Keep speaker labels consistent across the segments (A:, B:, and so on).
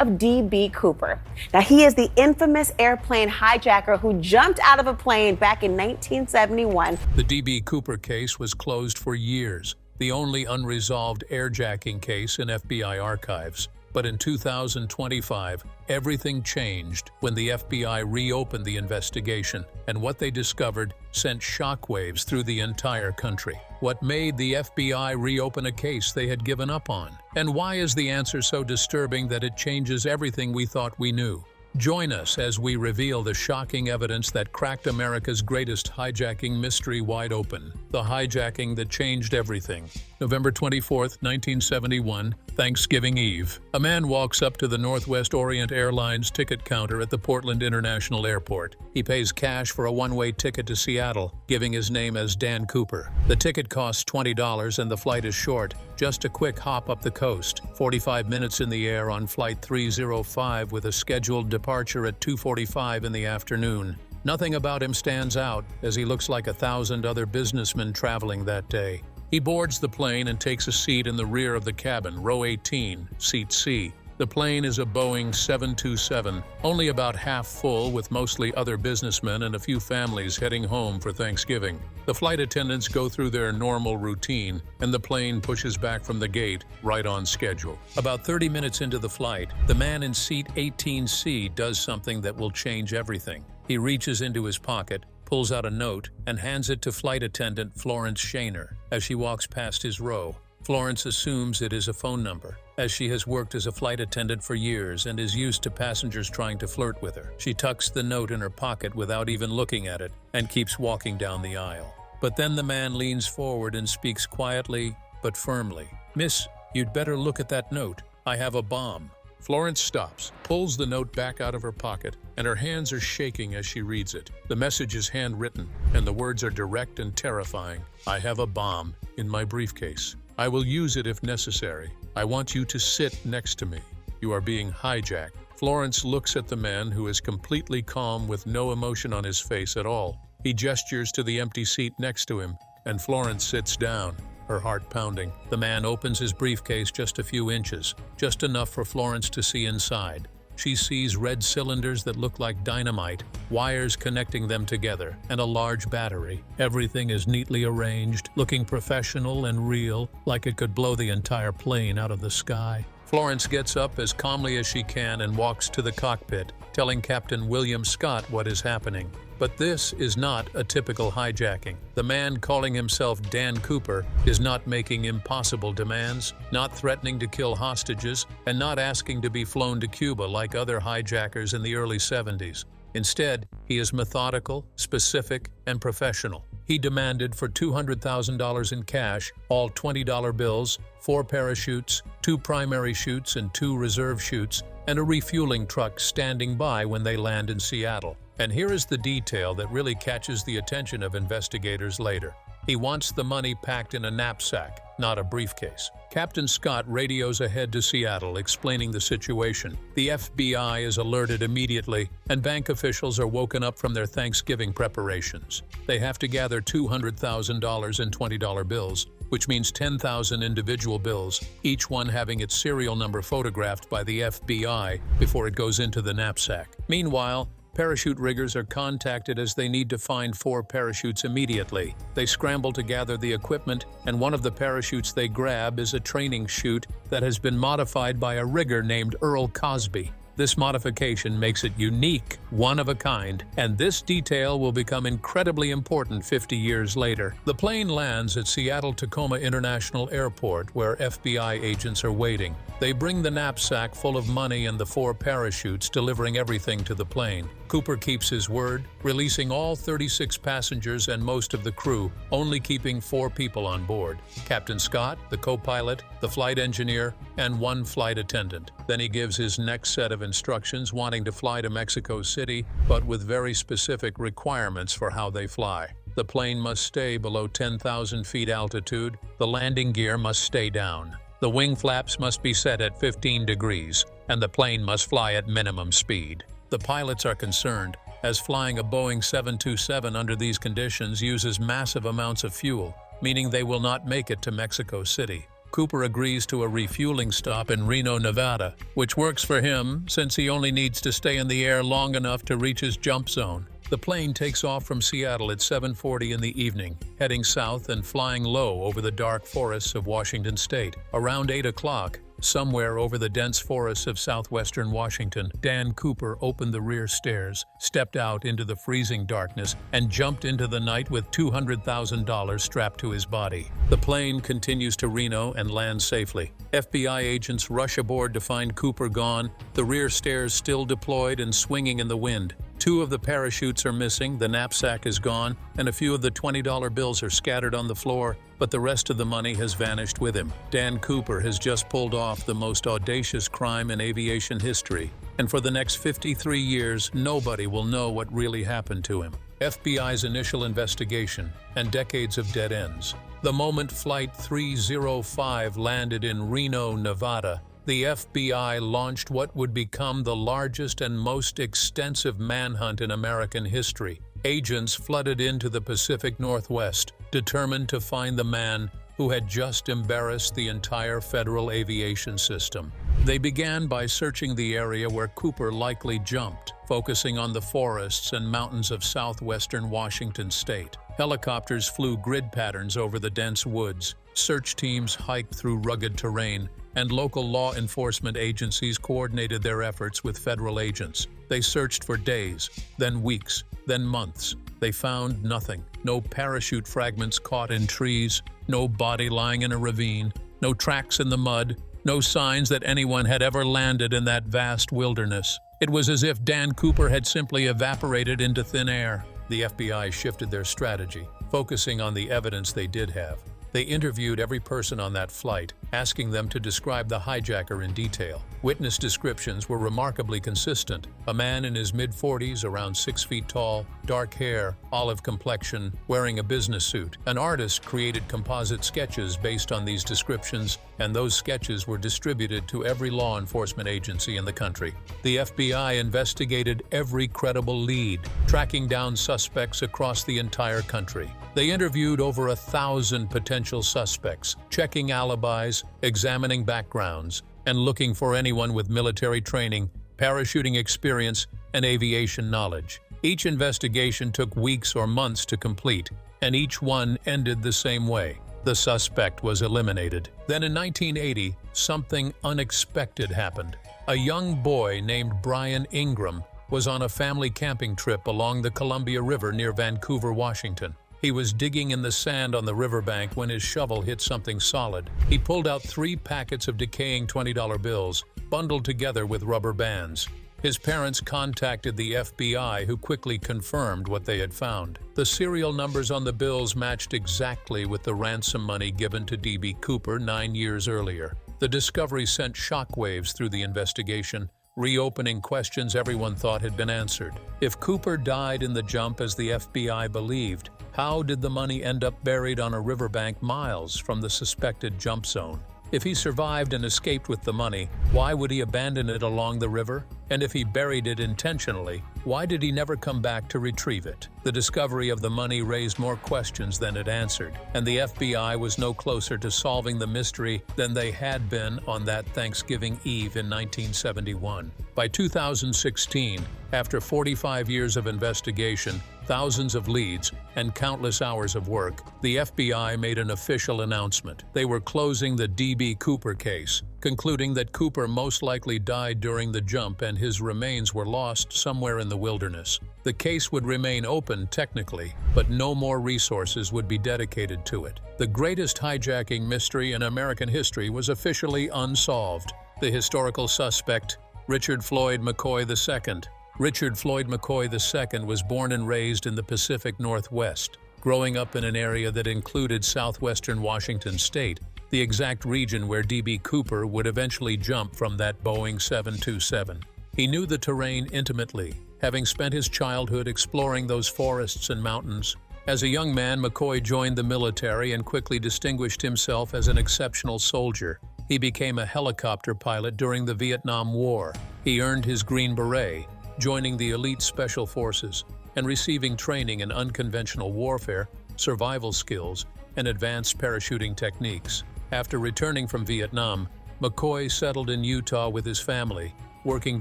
A: of D.B. Cooper. Now, he is the infamous airplane hijacker who jumped out of a plane back in 1971.
B: The D.B. Cooper case was closed for years, the only unresolved airjacking case in FBI archives. But in 2025, everything changed when the FBI reopened the investigation, and what they discovered sent shockwaves through the entire country. What made the FBI reopen a case they had given up on? And why is the answer so disturbing that it changes everything we thought we knew? Join us as we reveal the shocking evidence that cracked America's greatest hijacking mystery wide open. The hijacking that changed everything. November 24, 1971, Thanksgiving Eve. A man walks up to the Northwest Orient Airlines ticket counter at the Portland International Airport. He pays cash for a one-way ticket to Seattle, giving his name as Dan Cooper. The ticket costs $20 and the flight is short, just a quick hop up the coast. 45 minutes in the air on Flight 305 with a scheduled departure at 2:45 in the afternoon. Nothing about him stands out, as he looks like 1,000 other businessmen traveling that day. He boards the plane and takes a seat in the rear of the cabin, row 18, seat C. The plane is a Boeing 727, only about half full, with mostly other businessmen and a few families heading home for Thanksgiving. The flight attendants go through their normal routine, and the plane pushes back from the gate, right on schedule. About 30 minutes into the flight, the man in seat 18C does something that will change everything. He reaches into his pocket, pulls out a note, and hands it to flight attendant Florence Shaner. As she walks past his row, Florence assumes it is a phone number, as she has worked as a flight attendant for years and is used to passengers trying to flirt with her. She tucks the note in her pocket without even looking at it and keeps walking down the aisle. But then the man leans forward and speaks quietly but firmly. "Miss, you'd better look at that note. I have a bomb." Florence stops, pulls the note back out of her pocket, and her hands are shaking as she reads it. The message is handwritten, and the words are direct and terrifying. "I have a bomb in my briefcase. I will use it if necessary. I want you to sit next to me. You are being hijacked." Florence looks at the man, who is completely calm with no emotion on his face at all. He gestures to the empty seat next to him, and Florence sits down, her heart pounding. The man opens his briefcase just a few inches, just enough for Florence to see inside. She sees red cylinders that look like dynamite, wires connecting them together, and a large battery. Everything is neatly arranged, looking professional and real, like it could blow the entire plane out of the sky. Florence gets up as calmly as she can and walks to the cockpit, telling Captain William Scott what is happening. But this is not a typical hijacking. The man calling himself Dan Cooper is not making impossible demands, not threatening to kill hostages, and not asking to be flown to Cuba like other hijackers in the early 70s. Instead, he is methodical, specific, and professional. He demanded for $200,000 in cash, all $20 bills, 4 parachutes, 2 primary chutes and 2 reserve chutes, and a refueling truck standing by when they land in Seattle. And here is the detail that really catches the attention of investigators later. He wants the money packed in a knapsack, not a briefcase. Captain Scott radios ahead to Seattle, explaining the situation. The FBI is alerted immediately, and bank officials are woken up from their Thanksgiving preparations. They have to gather $200,000 in $20 bills, which means 10,000 individual bills, each one having its serial number photographed by the FBI before it goes into the knapsack. Meanwhile, parachute riggers are contacted as they need to find 4 parachutes immediately. They scramble to gather the equipment, and one of the parachutes they grab is a training chute that has been modified by a rigger named Earl Cosby. This modification makes it unique, one of a kind, and this detail will become incredibly important 50 years later. The plane lands at Seattle-Tacoma International Airport, where FBI agents are waiting. They bring the knapsack full of money and the 4 parachutes, delivering everything to the plane. Cooper keeps his word, releasing all 36 passengers and most of the crew, only keeping 4 people on board: Captain Scott, the co-pilot, the flight engineer, and 1 flight attendant. Then he gives his next set of instructions, wanting to fly to Mexico City, but with very specific requirements for how they fly. The plane must stay below 10,000 feet altitude. The landing gear must stay down. The wing flaps must be set at 15 degrees, and the plane must fly at minimum speed. The pilots are concerned, as flying a Boeing 727 under these conditions uses massive amounts of fuel, meaning they will not make it to Mexico City. Cooper agrees to a refueling stop in Reno, Nevada, which works for him since he only needs to stay in the air long enough to reach his jump zone. The plane takes off from Seattle at 7:40 in the evening, heading south and flying low over the dark forests of Washington state. Around 8 o'clock, somewhere over the dense forests of southwestern Washington, Dan Cooper opened the rear stairs, stepped out into the freezing darkness, and jumped into the night with $200,000 strapped to his body. The plane continues to Reno and lands safely. FBI agents rush aboard to find Cooper gone, the rear stairs still deployed and swinging in the wind. 2 of the parachutes are missing, the knapsack is gone, and a few of the $20 bills are scattered on the floor, but the rest of the money has vanished with him. Dan Cooper has just pulled off the most audacious crime in aviation history, and for the next 53 years, nobody will know what really happened to him. FBI's initial investigation and decades of dead ends. The moment Flight 305 landed in Reno, Nevada, the FBI launched what would become the largest and most extensive manhunt in American history. Agents flooded into the Pacific Northwest, determined to find the man who had just embarrassed the entire federal aviation system. They began by searching the area where Cooper likely jumped, focusing on the forests and mountains of southwestern Washington state. Helicopters flew grid patterns over the dense woods, search teams hiked through rugged terrain, and local law enforcement agencies coordinated their efforts with federal agents. They searched for days, then weeks, then months. They found nothing. No parachute fragments caught in trees, no body lying in a ravine, no tracks in the mud, no signs that anyone had ever landed in that vast wilderness. It was as if Dan Cooper had simply evaporated into thin air. The FBI shifted their strategy, focusing on the evidence they did have. They interviewed every person on that flight, asking them to describe the hijacker in detail. Witness descriptions were remarkably consistent. A man in his mid-40s, around 6 feet tall, dark hair, olive complexion, wearing a business suit. An artist created composite sketches based on these descriptions, and those sketches were distributed to every law enforcement agency in the country. The FBI investigated every credible lead, tracking down suspects across the entire country. They interviewed over 1,000 potential suspects, checking alibis, examining backgrounds, and looking for anyone with military training, parachuting experience, and aviation knowledge. Each investigation took weeks or months to complete, and each one ended the same way. The suspect was eliminated. Then in 1980, something unexpected happened. A young boy named Brian Ingram was on a family camping trip along the Columbia River near Vancouver, Washington. He was digging in the sand on the riverbank when his shovel hit something solid. He pulled out 3 packets of decaying $20 bills, bundled together with rubber bands. His parents contacted the FBI, who quickly confirmed what they had found. The serial numbers on the bills matched exactly with the ransom money given to D.B. Cooper 9 years earlier. The discovery sent shockwaves through the investigation, reopening questions everyone thought had been answered. If Cooper died in the jump as the FBI believed, how did the money end up buried on a riverbank miles from the suspected jump zone? If he survived and escaped with the money, why would he abandon it along the river? And if he buried it intentionally, why did he never come back to retrieve it? The discovery of the money raised more questions than it answered, and the FBI was no closer to solving the mystery than they had been on that Thanksgiving Eve in 1971. By 2016, after 45 years of investigation, thousands of leads, and countless hours of work, the FBI made an official announcement. They were closing the D.B. Cooper case, concluding that Cooper most likely died during the jump and his remains were lost somewhere in the wilderness. The case would remain open technically, but no more resources would be dedicated to it. The greatest hijacking mystery in American history was officially unsolved. The historical suspect, Richard Floyd McCoy II. Richard Floyd McCoy II was born and raised in the Pacific Northwest, growing up in an area that included southwestern Washington state, the exact region where D.B. Cooper would eventually jump from that Boeing 727. He knew the terrain intimately, having spent his childhood exploring those forests and mountains. As a young man, McCoy joined the military and quickly distinguished himself as an exceptional soldier. He became a helicopter pilot during the Vietnam War. He earned his Green Beret, joining the elite special forces and receiving training in unconventional warfare, survival skills, and advanced parachuting techniques. After returning from Vietnam, McCoy settled in Utah with his family, working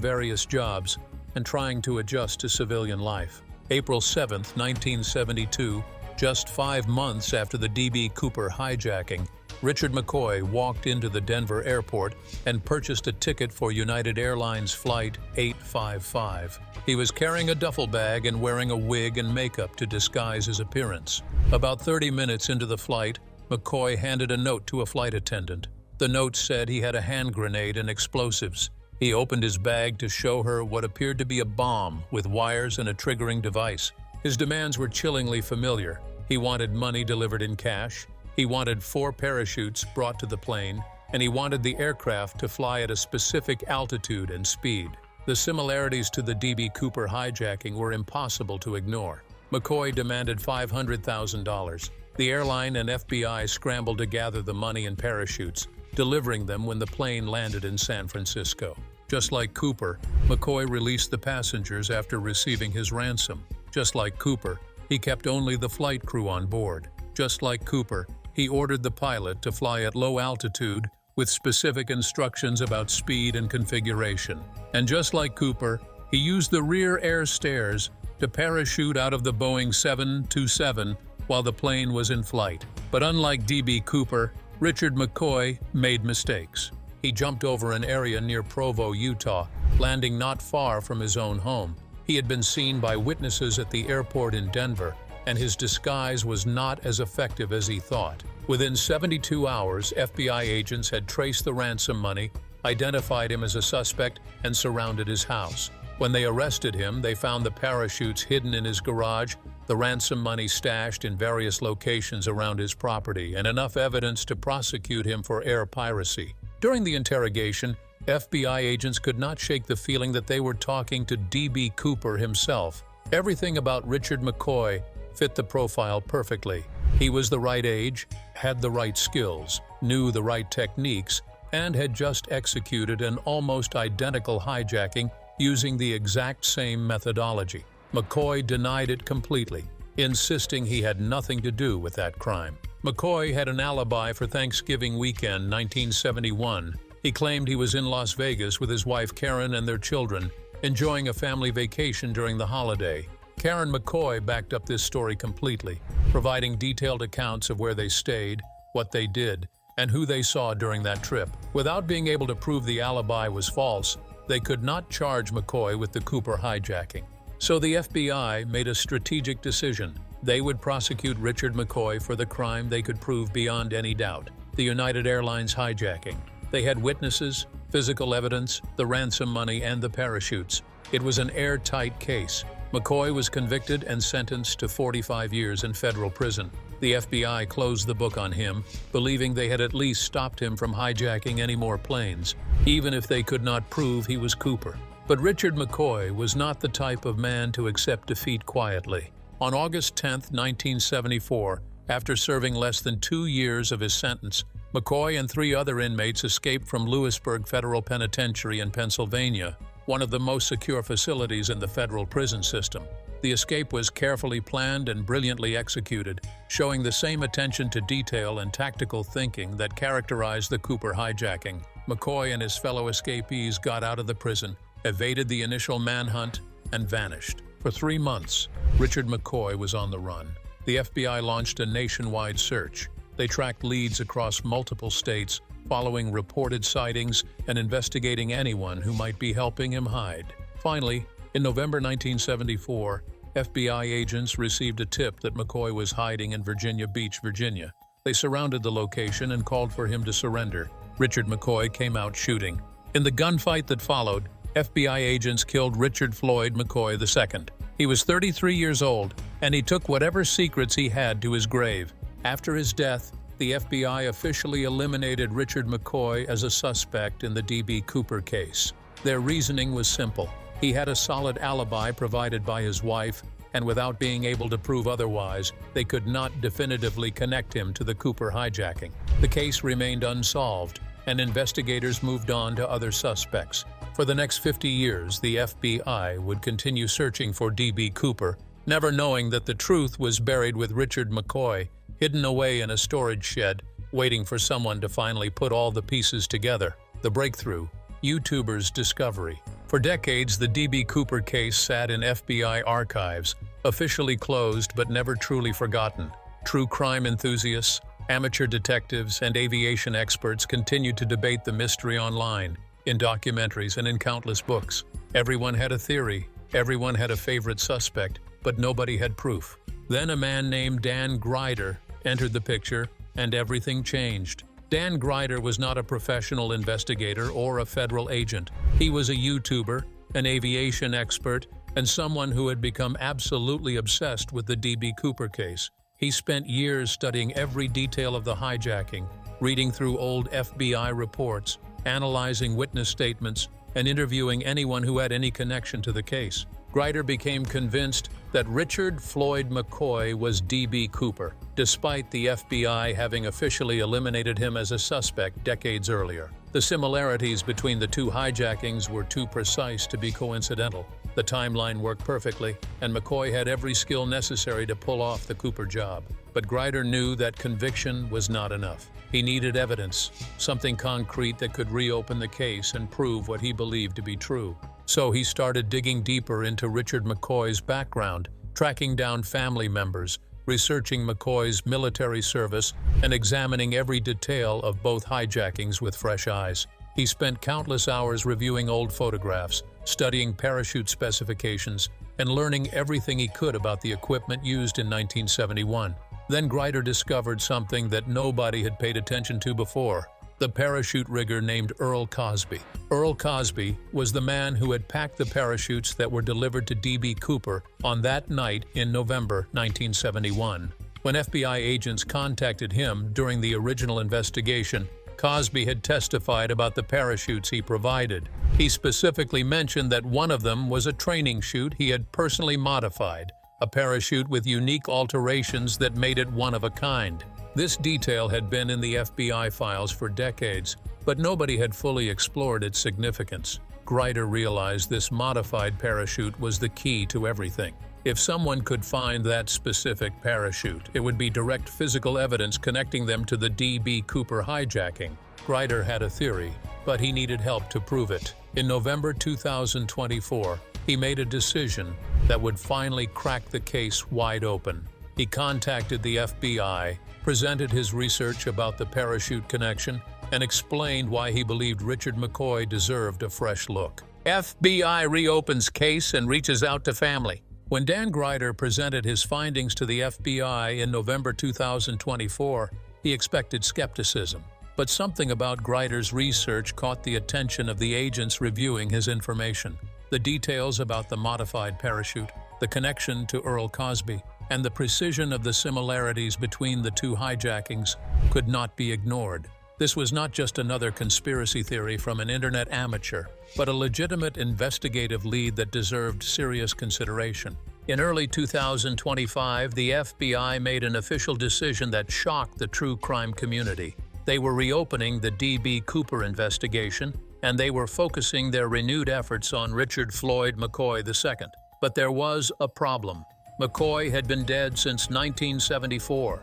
B: various jobs and trying to adjust to civilian life. April 7, 1972, just 5 months after the D.B. Cooper hijacking, Richard McCoy walked into the Denver airport and purchased a ticket for United Airlines Flight 855. He was carrying a duffel bag and wearing a wig and makeup to disguise his appearance. About 30 minutes into the flight, McCoy handed a note to a flight attendant. The note said he had a hand grenade and explosives. He opened his bag to show her what appeared to be a bomb with wires and a triggering device. His demands were chillingly familiar. He wanted money delivered in cash. He wanted 4 parachutes brought to the plane, and he wanted the aircraft to fly at a specific altitude and speed. The similarities to the D.B. Cooper hijacking were impossible to ignore. McCoy demanded $500,000. The airline and FBI scrambled to gather the money and parachutes, delivering them when the plane landed in San Francisco. Just like Cooper, McCoy released the passengers after receiving his ransom. Just like Cooper, he kept only the flight crew on board. Just like Cooper, he ordered the pilot to fly at low altitude with specific instructions about speed and configuration. And just like Cooper, he used the rear air stairs to parachute out of the Boeing 727 while the plane was in flight. But unlike D.B. Cooper, Richard McCoy made mistakes. He jumped over an area near Provo, Utah, landing not far from his own home. He had been seen by witnesses at the airport in Denver, and his disguise was not as effective as he thought. Within 72 hours, FBI agents had traced the ransom money, identified him as a suspect, and surrounded his house. When they arrested him, they found the parachutes hidden in his garage, the ransom money stashed in various locations around his property, and enough evidence to prosecute him for air piracy. During the interrogation, FBI agents could not shake the feeling that they were talking to D.B. Cooper himself. Everything about Richard McCoy fit the profile perfectly. He was the right age, had the right skills, knew the right techniques, and had just executed an almost identical hijacking using the exact same methodology. McCoy denied it completely, insisting he had nothing to do with that crime. McCoy had an alibi for Thanksgiving weekend 1971. He claimed he was in Las Vegas with his wife Karen and their children, enjoying a family vacation during the holiday. Karen McCoy backed up this story completely, providing detailed accounts of where they stayed, what they did, and who they saw during that trip. Without being able to prove the alibi was false, they could not charge McCoy with the Cooper hijacking. So the FBI made a strategic decision. They would prosecute Richard McCoy for the crime they could prove beyond any doubt, the United Airlines hijacking. They had witnesses, physical evidence, the ransom money, and the parachutes. It was an airtight case. McCoy was convicted and sentenced to 45 years in federal prison. The FBI closed the book on him, believing they had at least stopped him from hijacking any more planes, even if they could not prove he was Cooper. But Richard McCoy was not the type of man to accept defeat quietly. On August 10, 1974, after serving less than 2 years of his sentence, McCoy and 3 other inmates escaped from Lewisburg Federal Penitentiary in Pennsylvania, one of the most secure facilities in the federal prison system. The escape was carefully planned and brilliantly executed, showing the same attention to detail and tactical thinking that characterized the Cooper hijacking. McCoy and his fellow escapees got out of the prison, evaded the initial manhunt, and vanished. For 3 months, Richard McCoy was on the run. The FBI launched a nationwide search. They tracked leads across multiple states, following reported sightings and investigating anyone who might be helping him hide. Finally, in November 1974, FBI agents received a tip that McCoy was hiding in Virginia Beach, Virginia. They surrounded the location and called for him to surrender. Richard McCoy came out shooting. In the gunfight that followed, FBI agents killed Richard Floyd McCoy II. He was 33 years old, and he took whatever secrets he had to his grave. After his death, the FBI officially eliminated Richard McCoy as a suspect in the D.B. Cooper case. Their reasoning was simple. He had a solid alibi provided by his wife, and without being able to prove otherwise, they could not definitively connect him to the Cooper hijacking. The case remained unsolved, and investigators moved on to other suspects. For the next 50 years, the FBI would continue searching for D.B. Cooper, never knowing that the truth was buried with Richard McCoy, hidden away in a storage shed, waiting for someone to finally put all the pieces together. The breakthrough: YouTuber's discovery. For decades, the D.B. Cooper case sat in FBI archives, officially closed but never truly forgotten. True crime enthusiasts, amateur detectives, and aviation experts continued to debate the mystery online, in documentaries, and in countless books. Everyone had a theory, everyone had a favorite suspect, but nobody had proof. Then a man named Dan Grider entered the picture, and everything changed. Dan Grider was not a professional investigator or a federal agent. He was a YouTuber, an aviation expert, and someone who had become absolutely obsessed with the D.B. Cooper case. He spent years studying every detail of the hijacking, reading through old FBI reports, analyzing witness statements, and interviewing anyone who had any connection to the case. Grider became convinced that Richard Floyd McCoy was D.B. Cooper, despite the FBI having officially eliminated him as a suspect decades earlier. The similarities between the two hijackings were too precise to be coincidental. The timeline worked perfectly, and McCoy had every skill necessary to pull off the Cooper job. But Grider knew that conviction was not enough. He needed evidence, something concrete that could reopen the case and prove what he believed to be true. So he started digging deeper into Richard McCoy's background, tracking down family members, researching McCoy's military service, and examining every detail of both hijackings with fresh eyes. He spent countless hours reviewing old photographs, studying parachute specifications, and learning everything he could about the equipment used in 1971. Then Grider discovered something that nobody had paid attention to before: the parachute rigger named Earl Cosby. Earl Cosby was the man who had packed the parachutes that were delivered to D.B. Cooper on that night in November 1971. When FBI agents contacted him during the original investigation, Cosby had testified about the parachutes he provided. He specifically mentioned that one of them was a training chute he had personally modified, a parachute with unique alterations that made it one of a kind. This detail had been in the FBI files for decades, but nobody had fully explored its significance. Grider realized this modified parachute was the key to everything. If someone could find that specific parachute, it would be direct physical evidence connecting them to the D.B. Cooper hijacking. Grider had a theory, but he needed help to prove it. In November 2024, he made a decision that would finally crack the case wide open. He contacted the FBI, presented his research about the parachute connection, and explained why he believed Richard McCoy deserved a fresh look. FBI reopens case and reaches out to family. When Dan Grider presented his findings to the FBI in November 2024, he expected skepticism. But something about Grider's research caught the attention of the agents reviewing his information. The details about the modified parachute, the connection to Earl Cosby, and the precision of the similarities between the two hijackings could not be ignored. This was not just another conspiracy theory from an internet amateur, but a legitimate investigative lead that deserved serious consideration. In early 2025, the FBI made an official decision that shocked the true crime community. They were reopening the D.B. Cooper investigation, and they were focusing their renewed efforts on Richard Floyd McCoy II. But there was a problem. McCoy had been dead since 1974.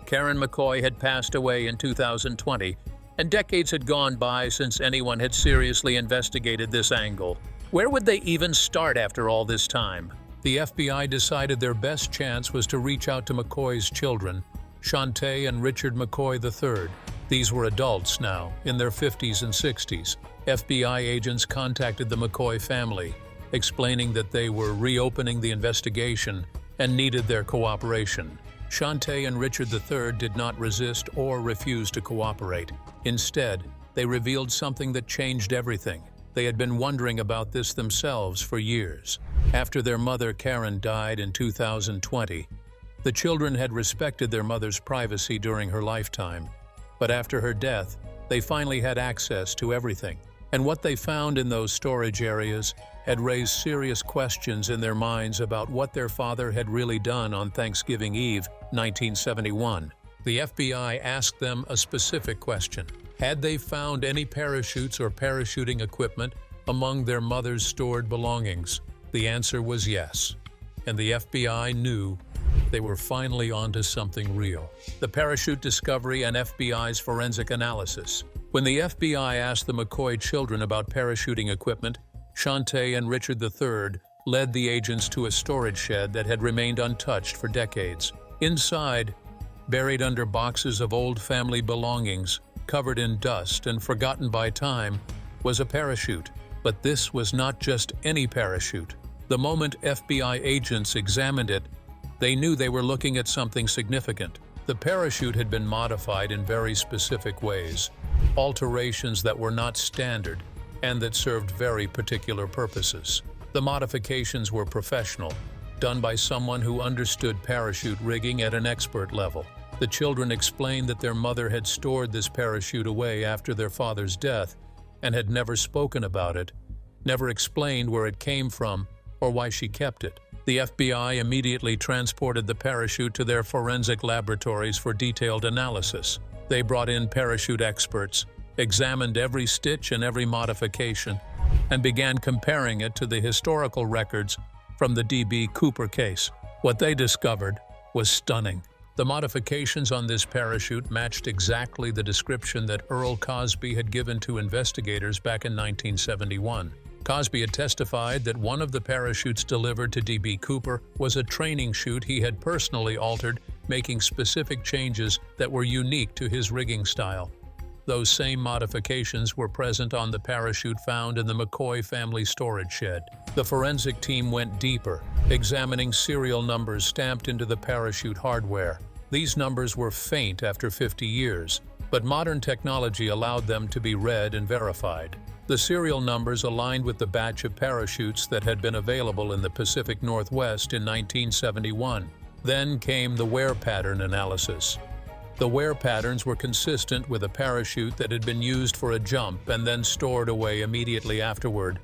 B: Karen McCoy had passed away in 2020, and decades had gone by since anyone had seriously investigated this angle. Where would they even start after all this time? The FBI decided their best chance was to reach out to McCoy's children, Shantae and Richard McCoy III. These were adults now, in their 50s and 60s. FBI agents contacted the McCoy family, explaining that they were reopening the investigation and needed their cooperation. Shantae and Richard III did not resist or refuse to cooperate. Instead, they revealed something that changed everything. They had been wondering about this themselves for years. After their mother, Karen, died in 2020, the children had respected their mother's privacy during her lifetime. But after her death, they finally had access to everything. And what they found in those storage areas had raised serious questions in their minds about what their father had really done on Thanksgiving Eve, 1971. The FBI asked them a specific question. Had they found any parachutes or parachuting equipment among their mother's stored belongings? The answer was yes. And the FBI knew They were finally onto something real. The parachute discovery and FBI's forensic analysis. When the FBI asked the McCoy children about parachuting equipment, Shantae and Richard III led the agents to a storage shed that had remained untouched for decades. Inside, buried under boxes of old family belongings, covered in dust and forgotten by time, was a parachute. But this was not just any parachute. The moment FBI agents examined it, they knew they were looking at something significant. The parachute had been modified in very specific ways, alterations that were not standard and that served very particular purposes. The modifications were professional, done by someone who understood parachute rigging at an expert level. The children explained that their mother had stored this parachute away after their father's death and had never spoken about it, never explained where it came from or why she kept it. The FBI immediately transported the parachute to their forensic laboratories for detailed analysis. They brought in parachute experts, examined every stitch and every modification, and began comparing it to the historical records from the D.B. Cooper case. What they discovered was stunning. The modifications on this parachute matched exactly the description that Earl Cosby had given to investigators back in 1971. Cosby had testified that one of the parachutes delivered to D.B. Cooper was a training chute he had personally altered, making specific changes that were unique to his rigging style. Those same modifications were present on the parachute found in the McCoy family storage shed. The forensic team went deeper, examining serial numbers stamped into the parachute hardware. These numbers were faint after 50 years, but modern technology allowed them to be read and verified. The serial numbers aligned with the batch of parachutes that had been available in the Pacific Northwest in 1971. Then came the wear pattern analysis. The wear patterns were consistent with a parachute that had been used for a jump and then stored away immediately afterward,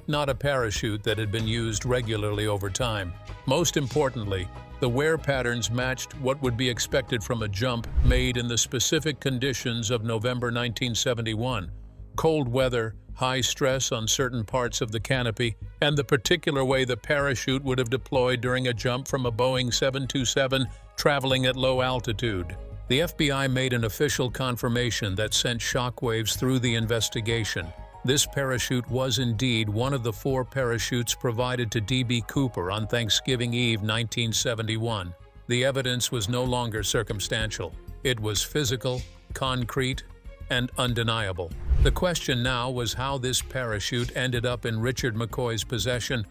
B: not a parachute that had been used regularly over time. Most importantly, the wear patterns matched what would be expected from a jump made in the specific conditions of November 1971. Cold weather, high stress on certain parts of the canopy, and the particular way the parachute would have deployed during a jump from a Boeing 727 traveling at low altitude. The FBI made an official confirmation that sent shockwaves through the investigation. This parachute was indeed one of the 4 parachutes provided to D.B. Cooper on Thanksgiving Eve 1971. The evidence was no longer circumstantial. It was physical, concrete, and undeniable. The question now was how this parachute ended up in Richard McCoy's possession,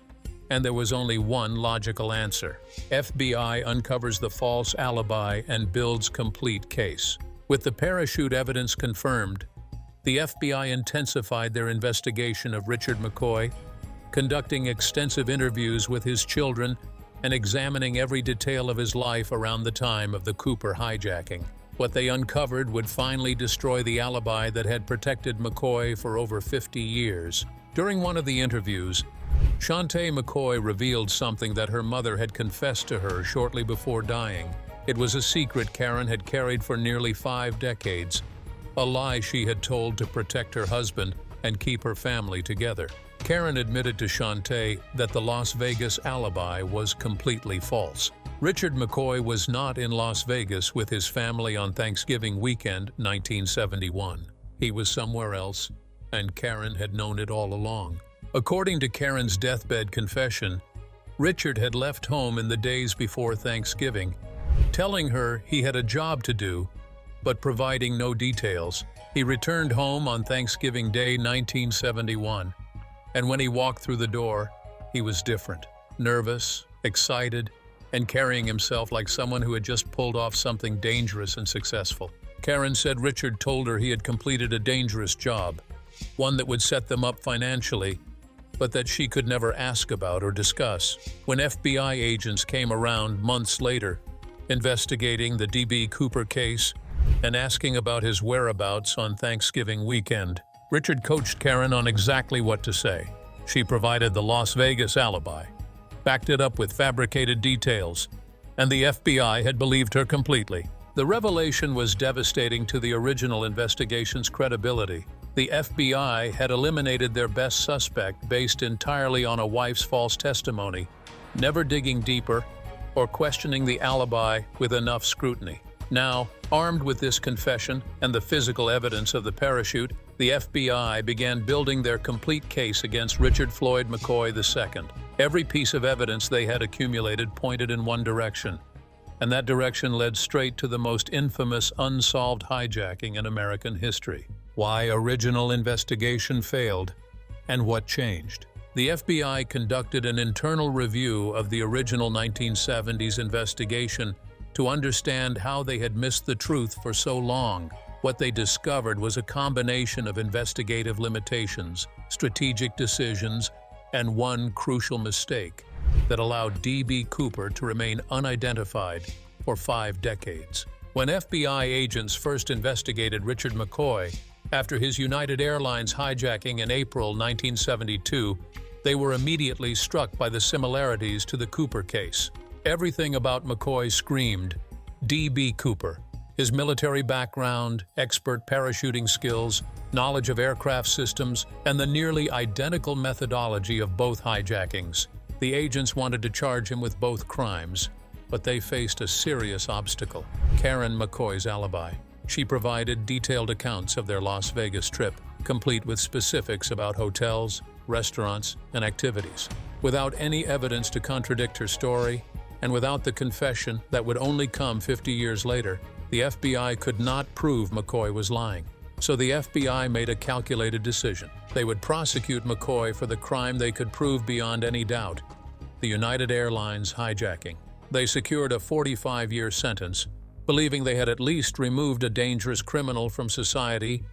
B: and there was only one logical answer. FBI uncovers the false alibi and builds complete case. With the parachute evidence confirmed, the FBI intensified their investigation of Richard McCoy, conducting extensive interviews with his children and examining every detail of his life around the time of the Cooper hijacking. What they uncovered would finally destroy the alibi that had protected McCoy for over 50 years. During one of the interviews, Shantae McCoy revealed something that her mother had confessed to her shortly before dying. It was a secret Karen had carried for nearly 5 decades, a lie she had told to protect her husband and keep her family together. Karen admitted to Shantae that the Las Vegas alibi was completely false. Richard McCoy was not in Las Vegas with his family on Thanksgiving weekend 1971. He was somewhere else, and Karen had known it all along. According to Karen's deathbed confession, Richard had left home in the days before Thanksgiving, telling her he had a job to do, but providing no details. He returned home on Thanksgiving Day 1971, and when he walked through the door, he was different, nervous, excited, and carrying himself like someone who had just pulled off something dangerous and successful. Karen said Richard told her he had completed a dangerous job, one that would set them up financially, but that she could never ask about or discuss. When FBI agents came around months later, investigating the D.B. Cooper case and asking about his whereabouts on Thanksgiving weekend, Richard coached Karen on exactly what to say. She provided the Las Vegas alibi, backed it up with fabricated details, and the FBI had believed her completely. The revelation was devastating to the original investigation's credibility. The FBI had eliminated their best suspect based entirely on a wife's false testimony, never digging deeper or questioning the alibi with enough scrutiny. Now, armed with this confession and the physical evidence of the parachute, the FBI began building their complete case against Richard Floyd McCoy II. Every piece of evidence they had accumulated pointed in one direction, and that direction led straight to the most infamous unsolved hijacking in American history. Why original investigation failed, and what changed. The FBI conducted an internal review of the original 1970s investigation to understand how they had missed the truth for so long. What they discovered was a combination of investigative limitations, strategic decisions, and one crucial mistake that allowed D.B. Cooper to remain unidentified for 5 decades. When FBI agents first investigated Richard McCoy after his United Airlines hijacking in April 1972, they were immediately struck by the similarities to the Cooper case. Everything about McCoy screamed D.B. Cooper. His military background, expert parachuting skills, knowledge of aircraft systems, and the nearly identical methodology of both hijackings. The agents wanted to charge him with both crimes, but they faced a serious obstacle: Karen McCoy's alibi. She provided detailed accounts of their Las Vegas trip, complete with specifics about hotels, restaurants, and activities. Without any evidence to contradict her story, and without the confession that would only come 50 years later, the FBI could not prove McCoy was lying. So the FBI made a calculated decision. They would prosecute McCoy for the crime they could prove beyond any doubt: the United Airlines hijacking. They secured a 45-year sentence, believing they had at least removed a dangerous criminal from society,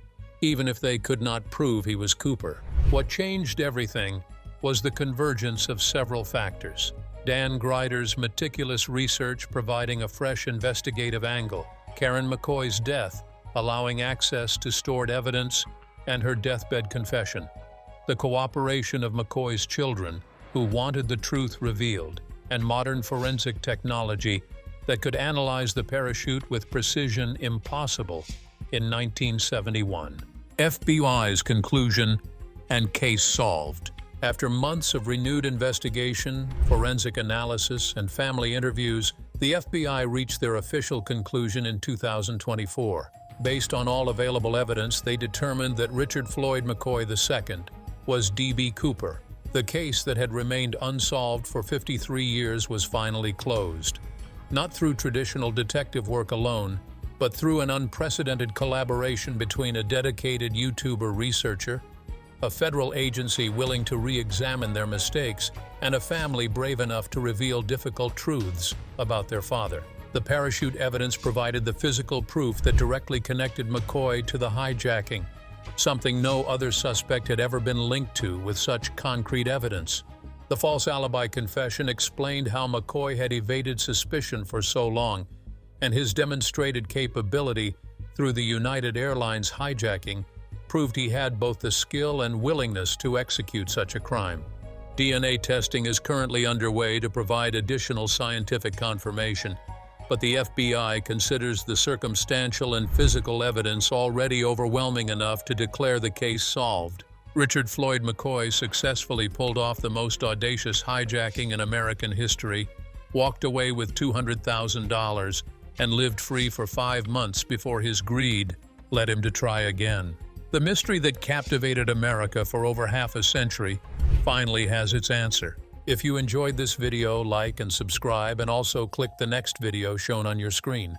B: even if they could not prove he was Cooper. What changed everything was the convergence of several factors. Dan Grider's meticulous research providing a fresh investigative angle, Karen McCoy's death allowing access to stored evidence, and her deathbed confession, the cooperation of McCoy's children who wanted the truth revealed, and modern forensic technology that could analyze the parachute with precision impossible in 1971. FBI's conclusion and case solved. After months of renewed investigation, forensic analysis, and family interviews, the FBI reached their official conclusion in 2024. Based on all available evidence, they determined that Richard Floyd McCoy II was D.B. Cooper. The case that had remained unsolved for 53 years was finally closed. Not through traditional detective work alone, but through an unprecedented collaboration between a dedicated YouTuber researcher, a federal agency willing to re-examine their mistakes, and a family brave enough to reveal difficult truths about their father. The parachute evidence provided the physical proof that directly connected McCoy to the hijacking, something no other suspect had ever been linked to with such concrete evidence. The false alibi confession explained how McCoy had evaded suspicion for so long, and his demonstrated capability through the United Airlines hijacking proved he had both the skill and willingness to execute such a crime. DNA testing is currently underway to provide additional scientific confirmation, but the FBI considers the circumstantial and physical evidence already overwhelming enough to declare the case solved. Richard Floyd McCoy successfully pulled off the most audacious hijacking in American history, walked away with $200,000, and lived free for 5 months before his greed led him to try again. The mystery that captivated America for over half a century finally has its answer. If you enjoyed this video, like and subscribe, and also click the next video shown on your screen.